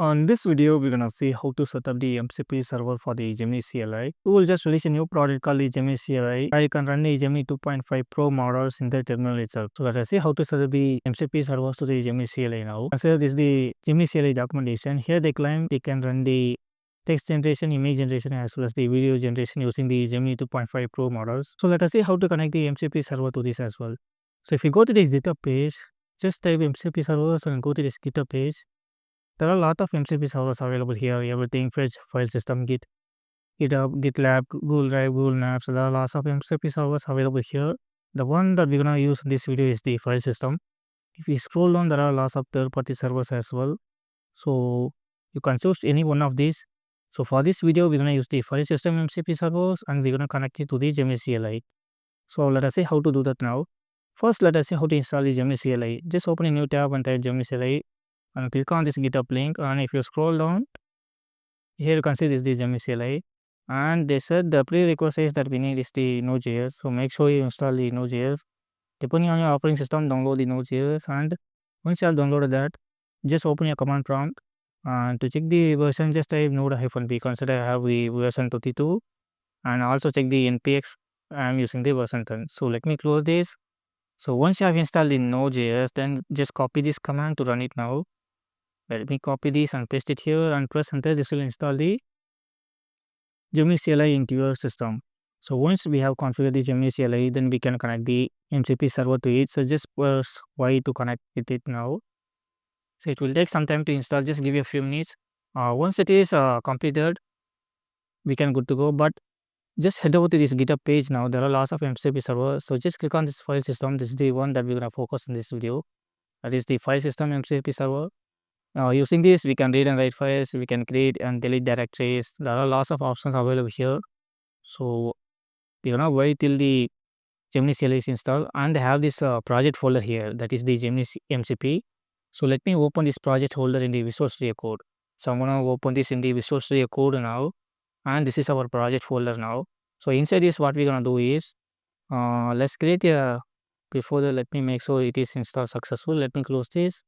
On this video, we're gonna see how to set up the MCP server for the Gemini CLI. We will just release a new product called the Gemini CLI. Where you can run the Gemini 2.5 Pro models in the terminal itself. So let us see how to set up the MCP servers to the Gemini CLI now. Consider this the Gemini CLI documentation. Here they claim they can run the text generation, image generation, as well as the video generation using the Gemini 2.5 Pro models. So let us see how to connect the MCP server to this as well. So if you go to this GitHub page, just type MCP servers and go to this GitHub page. There are a lot of MCP servers available here. Everything, fetch, file system, Git, GitHub, GitLab, Google Drive, Google Maps. There are lots of MCP servers available here. The one that we're gonna use in this video is the file system. If you scroll down, there are lots of third-party servers as well. So you can choose any one of these. So for this video, we're gonna use the file system MCP servers and we're gonna connect it to the Gemini CLI. So let us see how to do that now. First, let us see how to install the Gemini CLI. Just open a new tab and type Gemini CLI and click on this GitHub link. And if you scroll down, here you can see this is the Gemini CLI. And they said the prerequisite that we need is the Node.js. So make sure you install the Node.js. Depending on your operating system, download the Node.js. And once you have downloaded that, just open your command prompt. And to check the version, just type node-b. Consider I have the version 22. And also check the npx. I am using the version 10. So let me close this. So once you have installed the Node.js, then just copy this command to run it now. Let me copy this and paste it here and press enter. This will install the Gemini CLI into your system. So once we have configured the Gemini CLI, then we can connect the MCP server to it. So just press Y to connect with it now. So it will take some time to install. Just give you a few minutes. Once it is completed, we can good to go. But just head over to this GitHub page now. There are lots of MCP servers. So just click on this file system. This is the one that we're gonna focus in this video. That is the file system MCP server. Using this, we can read and write files, we can create and delete directories. There are lots of options available here. So we're gonna wait till the Gemini CLI is installed and have this project folder here. That is the Gemini MCP. So let me open this project folder in the Visual Studio Code. So I'm gonna open this in the Visual Studio Code now. And this is our project folder now. So inside this, what we're gonna do is, let's create a, before that, let me make sure it is installed successful. Let me close this.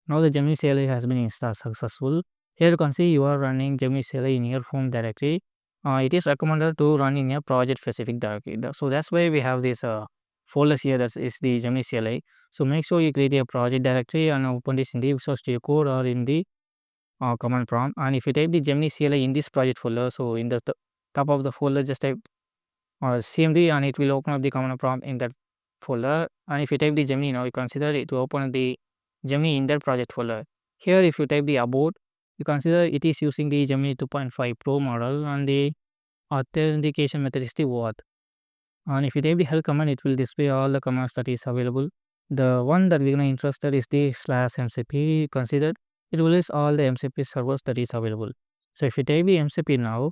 Now the Gemini CLI has been installed successful. Here you can see you are running Gemini CLI in your home directory. It is recommended to run in a project specific directory. So that's why we have this folder here, that is the Gemini CLI. So make sure you create a project directory and open this in the Visual Studio Code or in the command prompt. And if you type the Gemini CLI in this project folder, so in the top of the folder, just type CMD and it will open up the command prompt in that folder. And if you type the Gemini now, you consider it to open the Gemini in that project folder. Here if you type the about, you consider it is using the Gemini 2.5 Pro model and the authentication method is the OAuth. And if you type the help command, it will display all the commands that is available. The one that we're gonna interested is the /MCP. Consider it will list all the MCP servers that is available. So if you type the MCP now,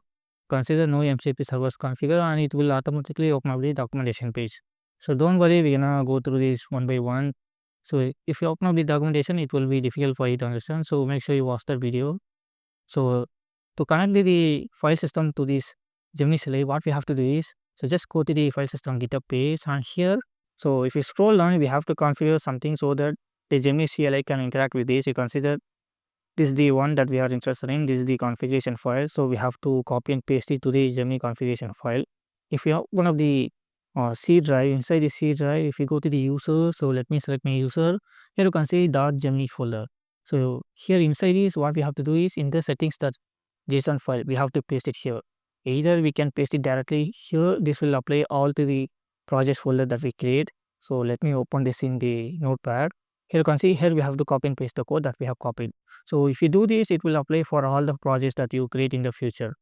consider no MCP servers configured and it will automatically open up the documentation page. So don't worry, we're gonna go through this one by one. So if you open up the documentation, it will be difficult for you to understand. So make sure you watch that video. So to connect the file system to this Gemini CLI, what we have to do is, so just go to the file system GitHub page and here. So if you scroll down, we have to configure something so that the Gemini CLI can interact with this. You consider this is the one that we are interested in. This is the configuration file. So we have to copy and paste it to the Gemini configuration file. If you have one of the C drive, inside the C drive, if you go to the user, so let me select my user. Here you can see .gemini folder. So here inside is what we have to do is in the settings.json file, we have to paste it here. Either we can paste it directly here. This will apply all to the project folder that we create. So let me open this in the notepad. Here you can see here we have to copy and paste the code that we have copied. So if you do this, it will apply for all the projects that you create in the future.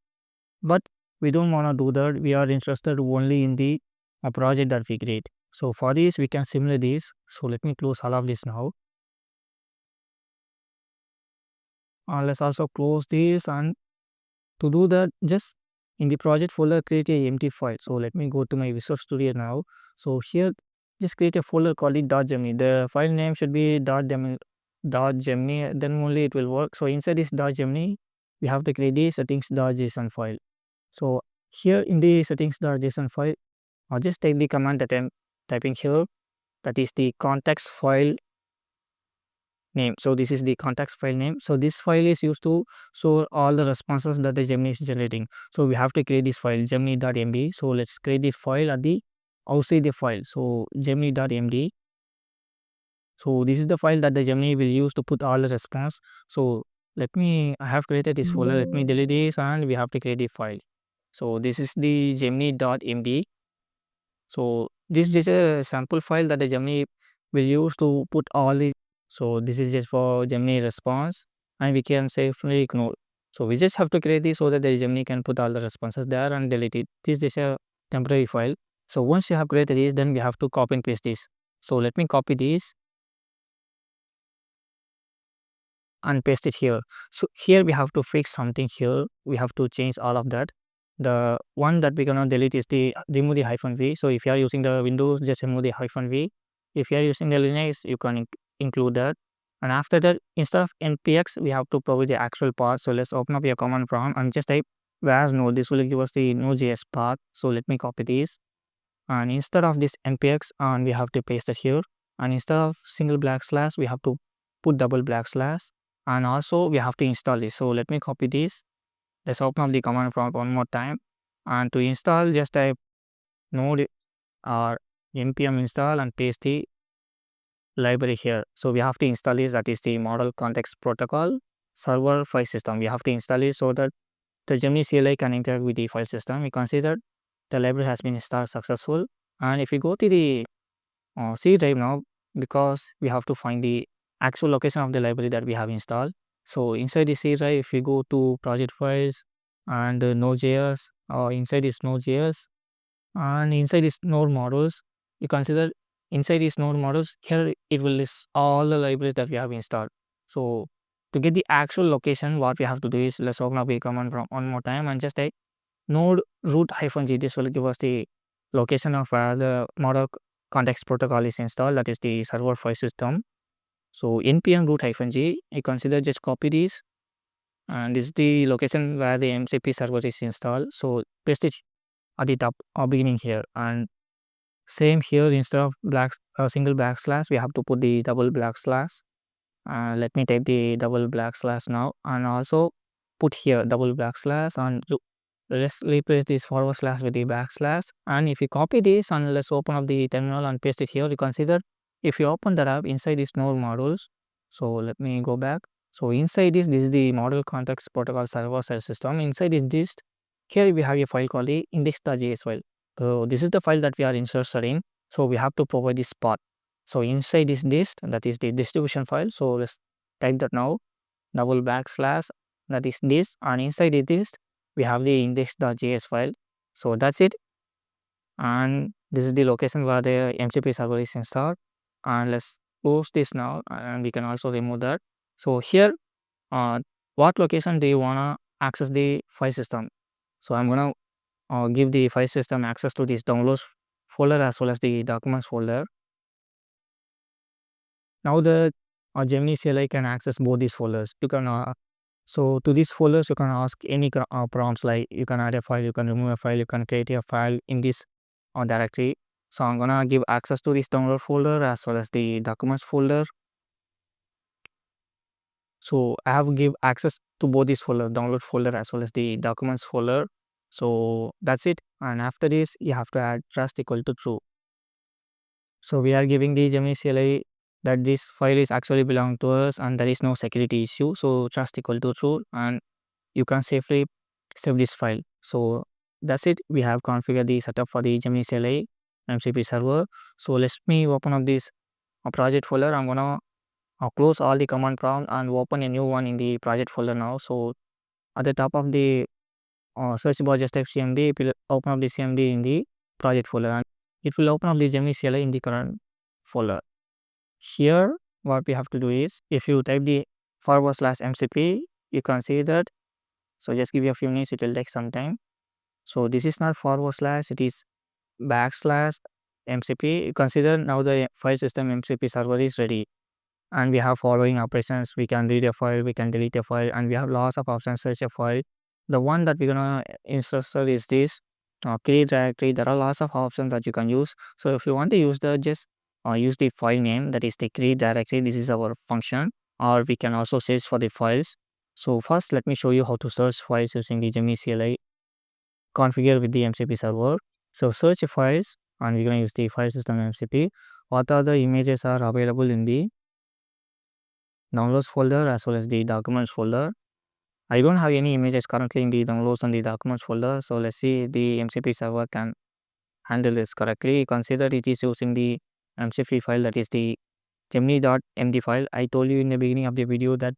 But we don't want to do that. We are interested only in the a project that we create. So for this, we can simulate this. So let me close all of this now. Let's also close this, and to do that, just in the project folder, create a empty file. So let me go to my Visual Studio now. So here, just create a folder called it .gemini. The file name should be .gemini, then only it will work. So inside this .gemini, we have to create the settings.json file. So here in the settings.json file, I'll just type the command that I'm typing here. That is the context file name. So this is the context file name. So this file is used to store all the responses that the Gemini is generating. So we have to create this file gemini.md. So let's create the file at the outside the file. So gemini.md. So this is the file that the Gemini will use to put all the response. So I have created this folder. Let me delete this and we have to create the file. So this is the gemini.md. So this is a sample file that the Gemini will use to put all the. So this is just for Gemini response and we can safely ignore. So we just have to create this so that the Gemini can put all the responses there and delete it. This is a temporary file. So once you have created this, then we have to copy and paste this. So let me copy this and paste it here. So here we have to fix something here. We have to change all of that. The one that we cannot delete is the remove the hyphen v. So if you are using the Windows, just remove the hyphen v. If you are using the Linux, you can include that. And after that, instead of npx, we have to provide the actual path. So let's open up your command prompt and just type whereas node. This will give us the node.js path. So let me copy this. And instead of this npx, and we have to paste it here. And instead of single // we have to put double // and also we have to install this. So let me copy this. Let's open up the command prompt one more time, and to install just type node or npm install and paste the library here. So we have to install this, that is the Model Context Protocol server file system. We have to install it so that the Gemini CLI can interact with the file system. We consider the library has been installed successful. And if we go to the C drive now, because we have to find the actual location of the library that we have installed. So inside the C drive, if we go to project files and Node.js, or inside this Node.js and inside this node models, you consider inside these node models, here it will list all the libraries that we have installed. So to get the actual location, what we have to do is let's open up the command from one more time and just type node root -g. This will give us the location of where the model context protocol is installed, that is the server file system. So npm root -g, I consider just copy this, and this is the location where the MCP server is installed. So paste it at the top or beginning here, and same here, instead of single // we have to put the double // let me type the double // now, and also put here double // and let's replace this forward slash with the backslash. And if you copy this and let's open up the terminal and paste it here, you consider if you open that up inside this node models. So let me go back. So inside this is the model context protocol server side system. Inside is this, here we have a file called the index.js file. So this is the file that we are inserting. So we have to provide this path. So inside this dist, that is the distribution file. So let's type that now, double // that is this, and inside it is we have the index.js file. So that's it, and this is the location where the MCP server is installed. And let's close this now, and we can also remove that. So here, what location do you wanna access the file system? So I'm gonna give the file system access to this downloads folder as well as the documents folder. Now the Gemini CLI can access both these folders. You can so to these folders you can ask any prompts, like you can add a file, you can remove a file, you can create a file in this directory. So I'm gonna give access to this download folder as well as the documents folder. So I have give access to both these folders, download folder as well as the documents folder. So that's it. And after this, you have to add trust equal to true. So we are giving the Gemini CLI that this file is actually belong to us and there is no security issue. So trust equal to true, and you can safely save this file. So that's it. We have configured the setup for the Gemini CLI MCP server. So let me open up this project folder. I'm gonna close all the command prompt and open a new one in the project folder now. So at the top of the search bar, just type cmd. It will open up the cmd in the project folder, and it will open up the Gemini CLI in the current folder. Here what we have to do is, if you type the /MCP, you can see that. So just give you a few minutes, it will take some time. So this is not /, it is /MCP. You consider now the file system MCP server is ready, and we have following operations. We can read a file, we can delete a file, and we have lots of options. Search a file. The one that we're gonna insert is this create directory. There are lots of options that you can use. So if you want to use the just use the file name, that is the create directory. This is our function. or we can also search for the files. So first let me show you how to search files using the Gemini CLI configure with the MCP server. So search files and we're going to use the file system MCP. What are the images are available in the downloads folder as well as the documents folder. I don't have any images currently in the downloads and the documents folder. So let's see if the MCP server can handle this correctly. Consider it is using the MCP file, that is the Gemini.md file. I told you in the beginning of the video that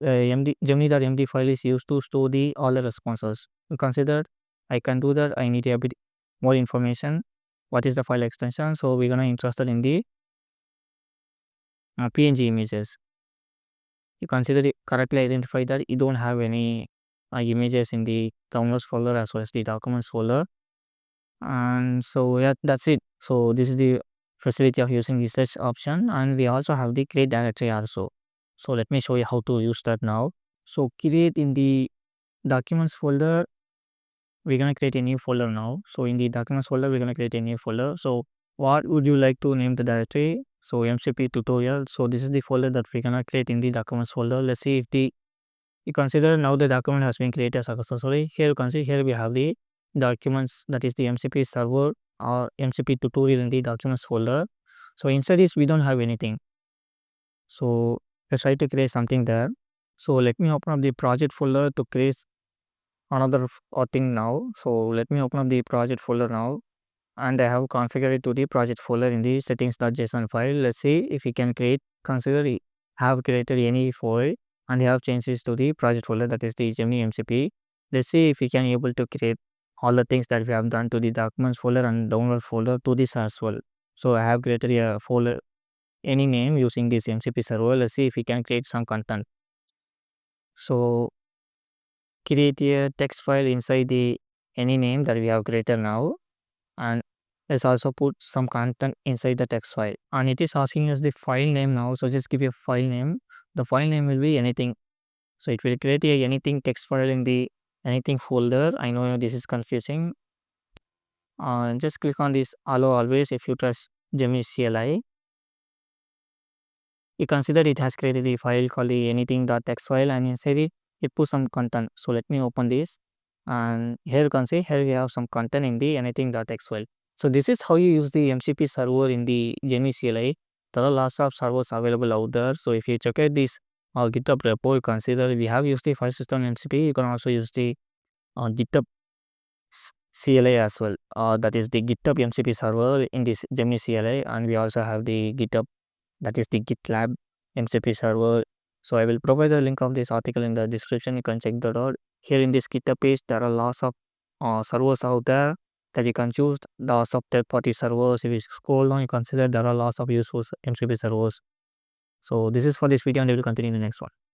Gemini.md file is used to store the all the responses. Consider I can do that. I need a bit more information. What is the file extension? So we're gonna interested in the PNG images. You consider it correctly identify that you don't have any images in the downloads folder as well as the documents folder. And so yeah, that's it. So this is the facility of using the search option, and we also have the create directory also. So let me show you how to use that now. So create in the documents folder, we're gonna create a new folder now. So in the documents folder, we're gonna create a new folder. So what would you like to name the directory? So MCP tutorial. So this is the folder that we're gonna create in the documents folder. Let's see if the you consider now the document has been created successfully. Here you can see here we have the documents, that is the MCP server or MCP tutorial in the documents folder. So inside this we don't have anything. So let's try to create something there. So let me open up the project folder to create another thing now. So let me open up the project folder now, and I have configured it to the project folder in the settings.json file. Let's see if we can create, consider have created any file and have changes to the project folder, that is the Gemini MCP. Let's see if we can able to create all the things that we have done to the documents folder and download folder to this as well. So I have created a folder any name using this MCP server. Let's see if we can create some content. So create a text file inside the any name that we have created now, and let's also put some content inside the text file, and it is asking us the file name now. So just give a file name. The file name will be anything. So it will create a anything text file in the anything folder. I know this is confusing. Just click on this allow always if you trust Gemini CLI. You consider it has created a file called the anything.txt file, and inside it put some content. So let me open this, and here you can see here we have some content in the anything.txt file. So this is how you use the MCP server in the Gemini CLI. There are lots of servers available out there. So if you check out this GitHub repo, you consider we have used the file system MCP. You can also use the GitHub CLI as well. That is the GitHub MCP server in this Gemini CLI, and we also have the GitHub, that is the GitLab MCP server. So I will provide the link of this article in the description. You can check that out. Here in this GitHub page, there are lots of servers out there that you can choose. Lots of third-party servers. If you scroll down, you consider there are lots of useful MCP servers. So this is for this video, and we will continue in the next one.